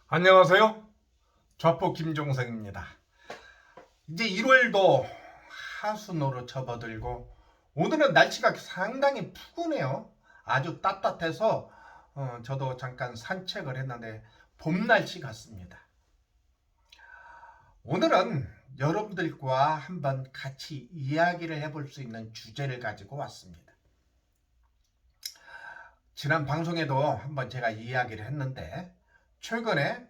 안녕하세요. 좌포 김종석입니다. 이제 1월도 하순으로 접어들고 오늘은 날씨가 상당히 푸근해요. 아주 따뜻해서 저도 잠깐 산책을 했는데 봄 날씨 같습니다. 오늘은 여러분들과 한번 같이 이야기를 해볼 수 있는 주제를 가지고 왔습니다. 지난 방송에도 한번 제가 이야기를 했는데 최근에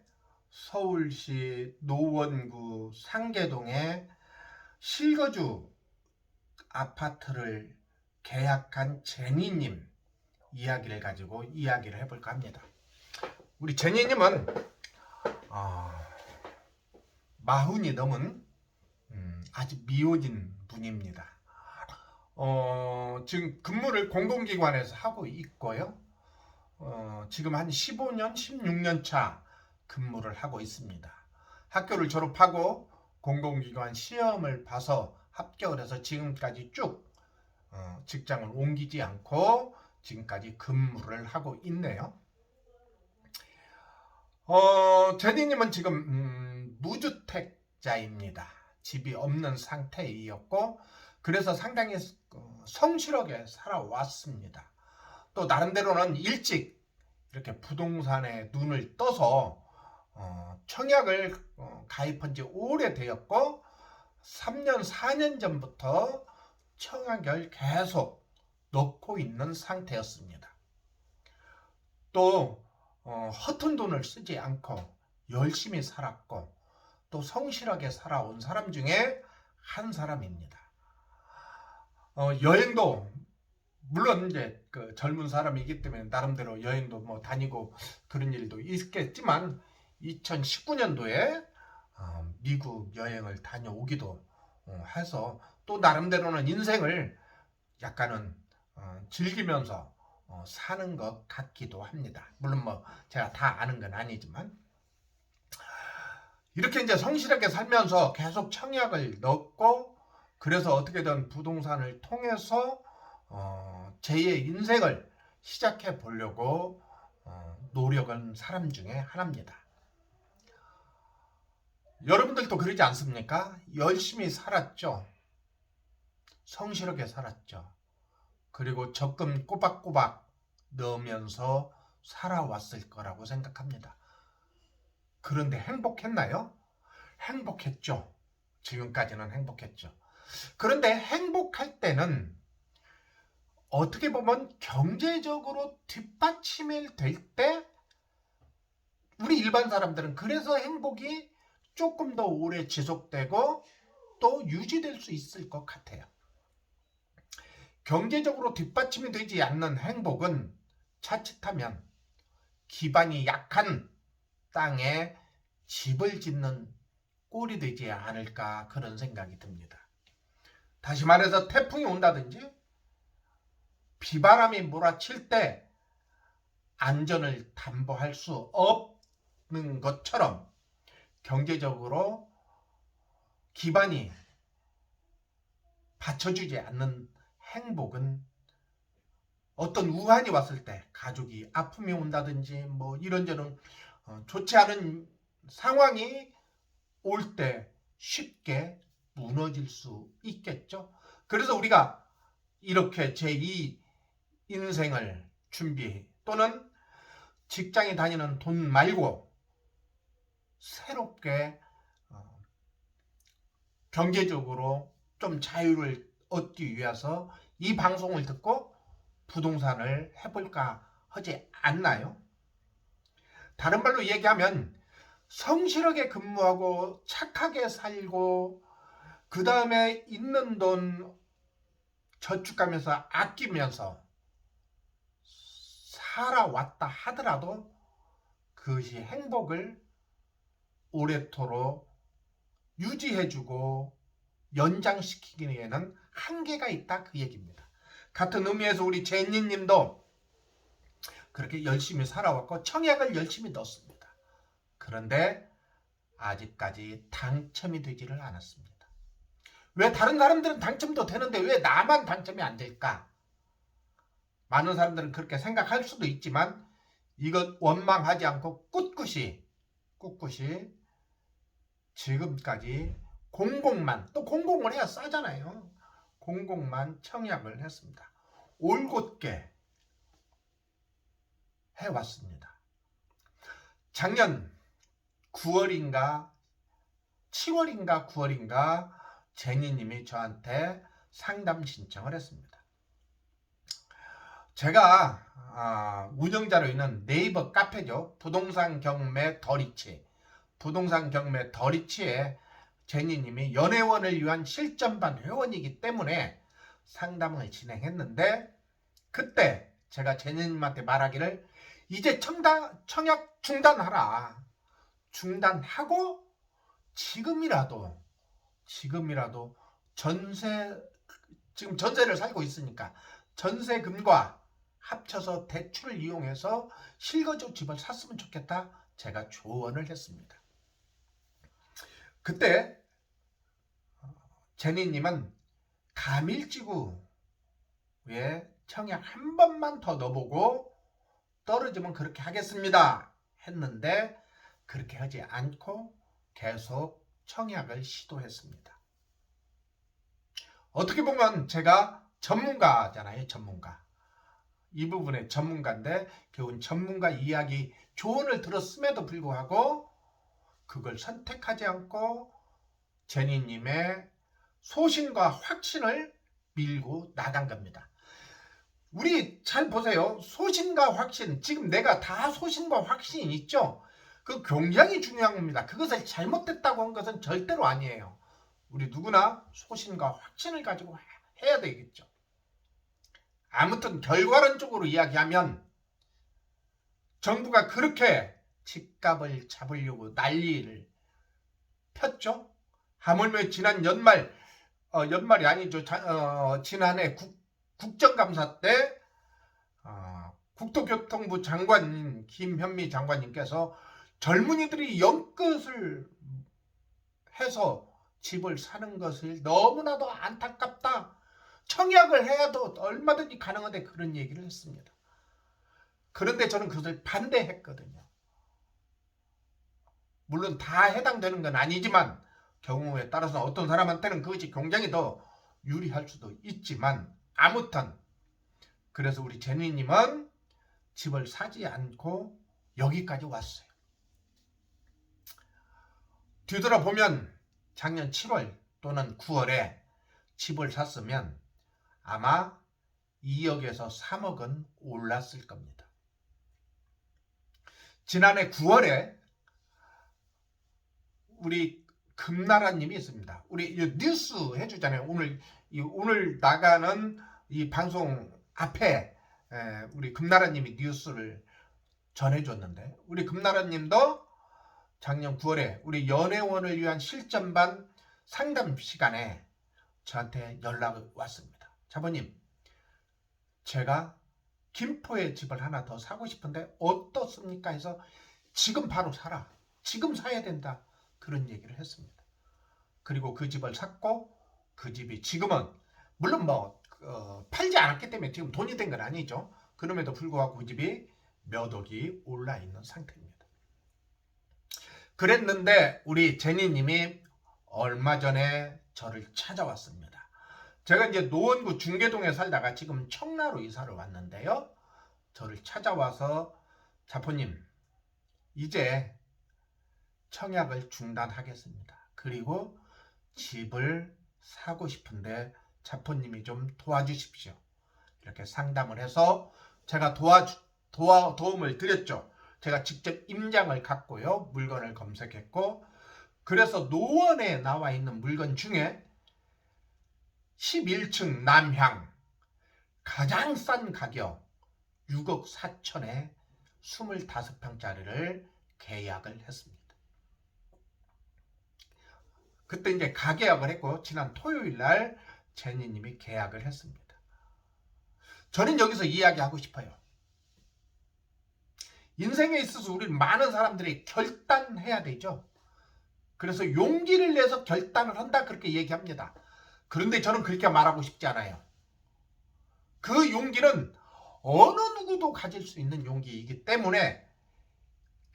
서울시 노원구 상계동에 실거주 아파트를 계약한 제니님 이야기를 가지고 이야기를 해볼까 합니다. 우리 제니님은 마흔이 넘은 아직 미혼인 분입니다. 지금 근무를 공공기관에서 하고 있고요. 지금 한 15년, 16년 차 근무를 하고 있습니다. 학교를 졸업하고 공공기관 시험을 봐서 합격을 해서 지금까지 쭉 직장을 옮기지 않고 지금까지 근무를 하고 있네요. 제니님은 지금 무주택자입니다. 집이 없는 상태이었고 그래서 상당히 성실하게 살아왔습니다. 또 나름대로는 일찍 이렇게 부동산에 눈을 떠서 청약을 가입한 지 오래되었고 3년 4년 전부터 청약을 계속 넣고 있는 상태였습니다. 또 허튼 돈을 쓰지 않고 열심히 살았고 또 성실하게 살아온 사람 중에 한 사람입니다. 여행도 물론 이제 그 젊은 사람이기 때문에 나름대로 여행도 뭐 다니고 그런 일도 있겠지만 2019년도에 미국 여행을 다녀오기도 해서 또 나름대로는 인생을 약간은 즐기면서 사는 것 같기도 합니다. 물론 뭐 제가 다 아는 건 아니지만 이렇게 이제 성실하게 살면서 계속 청약을 넣고 그래서 어떻게든 부동산을 통해서 제2의 인생을 시작해 보려고 노력한 사람 중에 하나입니다. 여러분들도 그러지 않습니까? 열심히 살았죠. 성실하게 살았죠. 그리고 적금 꼬박꼬박 넣으면서 살아왔을 거라고 생각합니다. 그런데 행복했나요? 행복했죠. 지금까지는 행복했죠. 그런데 행복할 때는 어떻게 보면 경제적으로 뒷받침이 될 때 우리 일반 사람들은 그래서 행복이 조금 더 오래 지속되고 또 유지될 수 있을 것 같아요. 경제적으로 뒷받침이 되지 않는 행복은 자칫하면 기반이 약한 땅에 집을 짓는 꼴이 되지 않을까 그런 생각이 듭니다. 다시 말해서 태풍이 온다든지 비바람이 몰아칠 때 안전을 담보할 수 없는 것처럼 경제적으로 기반이 받쳐주지 않는 행복은 어떤 우한이 왔을 때 가족이 아픔이 온다든지 뭐 이런저런 좋지 않은 상황이 올 때 쉽게 무너질 수 있겠죠. 그래서 우리가 이렇게 제2 인생을 준비 또는 직장에 다니는 돈 말고 새롭게 경제적으로 좀 자유를 얻기 위해서 이 방송을 듣고 부동산을 해볼까 하지 않나요? 다른 말로 얘기하면 성실하게 근무하고 착하게 살고 그 다음에 있는 돈 저축하면서 아끼면서 살아왔다 하더라도 그것이 행복을 오래도록 유지해주고 연장시키기에는 한계가 있다 그 얘기입니다. 같은 의미에서 우리 제니님도 그렇게 열심히 살아왔고 청약을 열심히 넣었습니다. 그런데 아직까지 당첨이 되지를 않았습니다. 왜 다른 사람들은 당첨도 되는데 왜 나만 당첨이 안 될까? 많은 사람들은 그렇게 생각할 수도 있지만 이것 원망하지 않고 꿋꿋이 꿋꿋이 지금까지 공공만, 또 공공을 해야 싸잖아요. 공공만 청약을 했습니다. 올곧게 해왔습니다. 작년 9월인가 7월인가 9월인가 제니님이 저한테 상담 신청을 했습니다. 제가 운영자로 있는 네이버 카페죠. 부동산 경매 더리치. 부동산 경매 더리치에 제니님이 연회원을 위한 실전반 회원이기 때문에 상담을 진행했는데, 그때 제가 제니님한테 말하기를 이제 청약 중단하라. 중단하고 지금이라도 지금 전세를 살고 있으니까 전세금과 합쳐서 대출을 이용해서 실거주 집을 샀으면 좋겠다. 제가 조언을 했습니다. 그때 제니님은 가밀지구에 청약 한 번만 더 넣어보고 떨어지면 그렇게 하겠습니다 했는데, 그렇게 하지 않고 계속 청약을 시도했습니다. 어떻게 보면 제가 전문가잖아요. 전문가. 이 부분의 전문가인데 결국은 전문가 이야기 조언을 들었음에도 불구하고 그걸 선택하지 않고 제니님의 소신과 확신을 밀고 나간 겁니다. 우리 잘 보세요. 소신과 확신, 지금 내가 다 소신과 확신이 있죠. 그 굉장히 중요한 겁니다. 그것을 잘못됐다고 한 것은 절대로 아니에요. 우리 누구나 소신과 확신을 가지고 해야 되겠죠. 아무튼 결과론적으로 이야기하면 정부가 그렇게 집값을 잡으려고 난리를 폈죠. 하물며 지난 연말이 아니죠. 지난해 국정감사 때 국토교통부 장관인 김현미 장관님께서 젊은이들이 연끝을 해서 집을 사는 것을 너무나도 안타깝다. 청약을 해야도 얼마든지 가능한데 그런 얘기를 했습니다. 그런데 저는 그것을 반대했거든요. 물론 다 해당되는 건 아니지만 경우에 따라서 어떤 사람한테는 그것이 굉장히 더 유리할 수도 있지만, 아무튼 그래서 우리 제니님은 집을 사지 않고 여기까지 왔어요. 뒤돌아보면 작년 7월 또는 9월에 집을 샀으면 아마 2억에서 3억은 올랐을 겁니다. 지난해 9월에 우리 금나라님이 있습니다. 우리 뉴스 해주잖아요. 오늘 나가는 이 방송 앞에 우리 금나라님이 뉴스를 전해줬는데, 우리 금나라님도 작년 9월에 우리 연회원을 위한 실전반 상담 시간에 저한테 연락이 왔습니다. 자보님, 제가 김포에 집을 하나 더 사고 싶은데 어떻습니까? 해서 지금 바로 사라. 지금 사야 된다. 그런 얘기를 했습니다. 그리고 그 집을 샀고, 그 집이 지금은 물론 팔지 않았기 때문에 지금 돈이 된 건 아니죠. 그럼에도 불구하고 그 집이 몇 억이 올라 있는 상태입니다. 그랬는데 우리 제니님이 얼마 전에 저를 찾아왔습니다. 제가 이제 노원구 중계동에 살다가 지금 청라로 이사를 왔는데요. 저를 찾아와서 자포님, 이제 청약을 중단하겠습니다. 그리고 집을 사고 싶은데 자포님이 좀 도와주십시오. 이렇게 상담을 해서 제가 도움을 드렸죠. 제가 직접 임장을 갖고요. 물건을 검색했고, 그래서 노원에 나와 있는 물건 중에 11층 남향 가장 싼 가격 6억 4천에 25평짜리를 계약을 했습니다. 그때 이제 가계약을 했고, 지난 토요일 날 제니님이 계약을 했습니다. 저는 여기서 이야기하고 싶어요. 인생에 있어서 우리 많은 사람들이 결단해야 되죠. 그래서 용기를 내서 결단을 한다, 그렇게 얘기합니다. 그런데 저는 그렇게 말하고 싶지 않아요. 그 용기는 어느 누구도 가질 수 있는 용기이기 때문에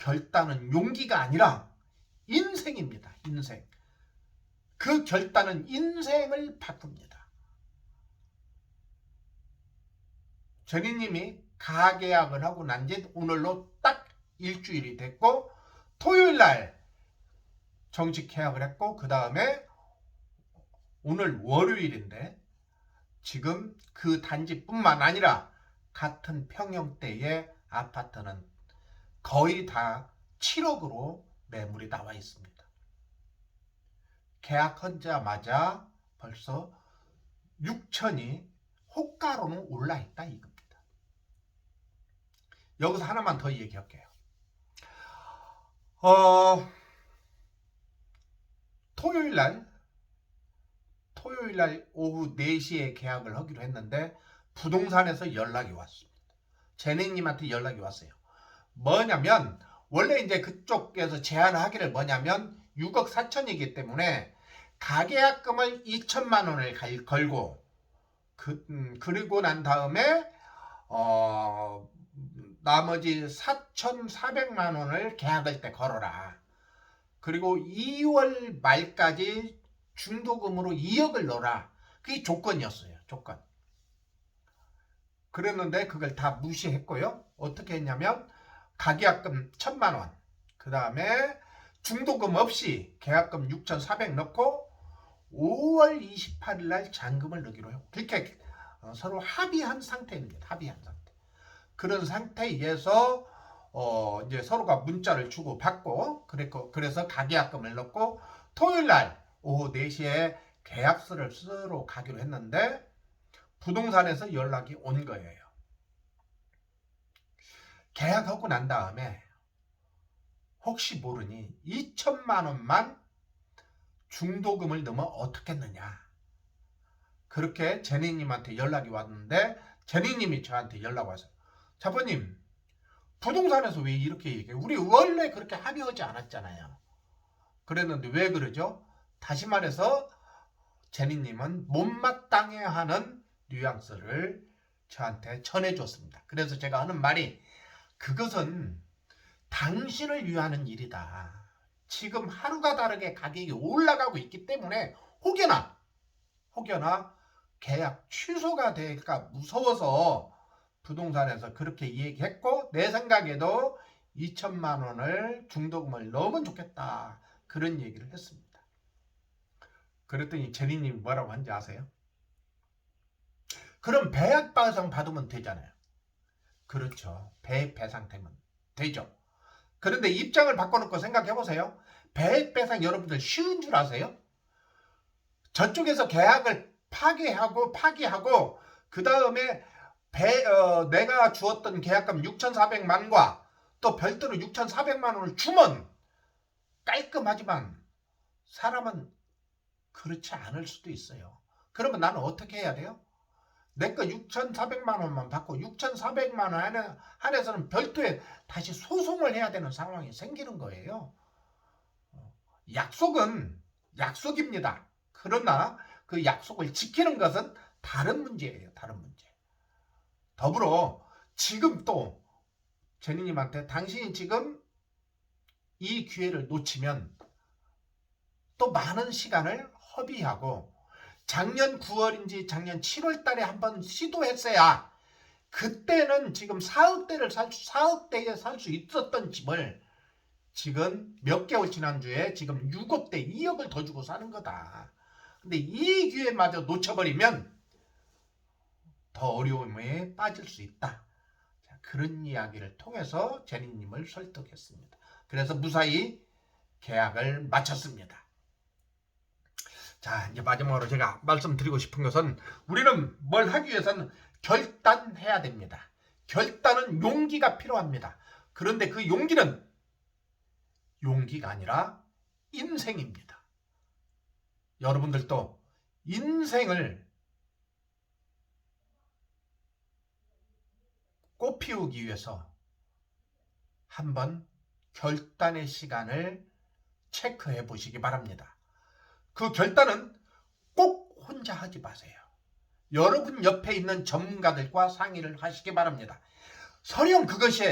결단은 용기가 아니라 인생입니다. 인생. 그 결단은 인생을 바꿉니다. 제니님이 가계약을 하고 난 지 오늘로 딱 일주일이 됐고, 토요일날 정식 계약을 했고, 그 다음에 오늘 월요일인데 지금 그 단지뿐만 아니라 같은 평형대의 아파트는 거의 다 7억으로 매물이 나와 있습니다. 계약하자마자 벌써 6천이 호가로는 올라있다 이겁니다. 여기서 하나만 더 얘기할게요. 토요일날 오후 4시에 계약을 하기로 했는데 부동산에서 연락이 왔습니다. 제니님한테 연락이 왔어요. 뭐냐면 원래 이제 그쪽에서 제안을 하기를 뭐냐면 6억 4천이기 때문에 가계약금을 2천만 원을 걸고 그리고 난 다음에 나머지 4,400만 원을 계약할 때 걸어라. 그리고 2월 말까지 중도금으로 2억을 넣어라. 그게 조건이었어요. 조건. 그랬는데 그걸 다 무시했고요. 어떻게 했냐면 가계약금 1,000만 원, 그 다음에 중도금 없이 계약금 6,400 넣고 5월 28일 날 잔금을 넣기로 해요. 그렇게 서로 합의한 상태입니다. 합의한 상태. 그런 상태에서 이제 서로가 문자를 주고 받고 그래서 가계약금을 넣고 토요일 날 오후 4시에 계약서를 쓰러 가기로 했는데 부동산에서 연락이 온 거예요. 계약하고 난 다음에 혹시 모르니 2천만 원만 중도금을 넣으면 어떻겠느냐. 그렇게 제니님한테 연락이 왔는데 제니님이 저한테 연락 왔어요. 자보님, 부동산에서 왜 이렇게 얘기해요? 우리 원래 그렇게 합의하지 않았잖아요. 그랬는데 왜 그러죠? 다시 말해서 제니님은 못마땅해 하는 뉘앙스를 저한테 전해줬습니다. 그래서 제가 하는 말이 그것은 당신을 위하는 일이다. 지금 하루가 다르게 가격이 올라가고 있기 때문에 혹여나 계약 취소가 될까 무서워서 부동산에서 그렇게 얘기했고 내 생각에도 2천만 원을 중도금을 넣으면 좋겠다. 그런 얘기를 했습니다. 그랬더니 제니님이 뭐라고 한지 아세요? 그럼 배액 배상 받으면 되잖아요. 그렇죠. 배액 배상 되면 되죠. 그런데 입장을 바꿔놓고 생각해보세요. 배액 배상 여러분들 쉬운 줄 아세요? 저쪽에서 계약을 파기하고 그 다음에 내가 주었던 계약금 6,400만과 또 별도로 6,400만 원을 주면 깔끔하지만 사람은 그렇지 않을 수도 있어요. 그러면 나는 어떻게 해야 돼요? 내 거 6,400만 원만 받고 6,400만 원 한해서는 별도의 다시 소송을 해야 되는 상황이 생기는 거예요. 약속은 약속입니다. 그러나 그 약속을 지키는 것은 다른 문제예요. 다른 문제. 더불어 지금 또 제니님한테 당신이 지금 이 기회를 놓치면 또 많은 시간을 허비하고 작년 9월인지 작년 7월 달에 한번 시도했어야 그때는 지금 4억대에 살 수 있었던 집을 지금 몇 개월 지난주에 지금 6억대 2억을 더 주고 사는 거다. 근데 이 기회마저 놓쳐버리면 더 어려움에 빠질 수 있다. 자, 그런 이야기를 통해서 제니님을 설득했습니다. 그래서 무사히 계약을 마쳤습니다. 자, 이제 마지막으로 제가 말씀드리고 싶은 것은 우리는 뭘 하기 위해서는 결단해야 됩니다. 결단은 용기가 필요합니다. 그런데 그 용기는 용기가 아니라 인생입니다. 여러분들도 인생을 꽃피우기 위해서 한번 결단의 시간을 체크해 보시기 바랍니다. 그 결단은 꼭 혼자 하지 마세요. 여러분 옆에 있는 전문가들과 상의를 하시기 바랍니다. 설령 그것이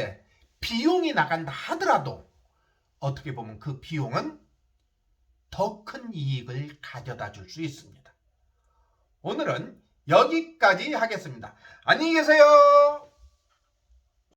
비용이 나간다 하더라도 어떻게 보면 그 비용은 더 큰 이익을 가져다 줄 수 있습니다. 오늘은 여기까지 하겠습니다. 안녕히 계세요.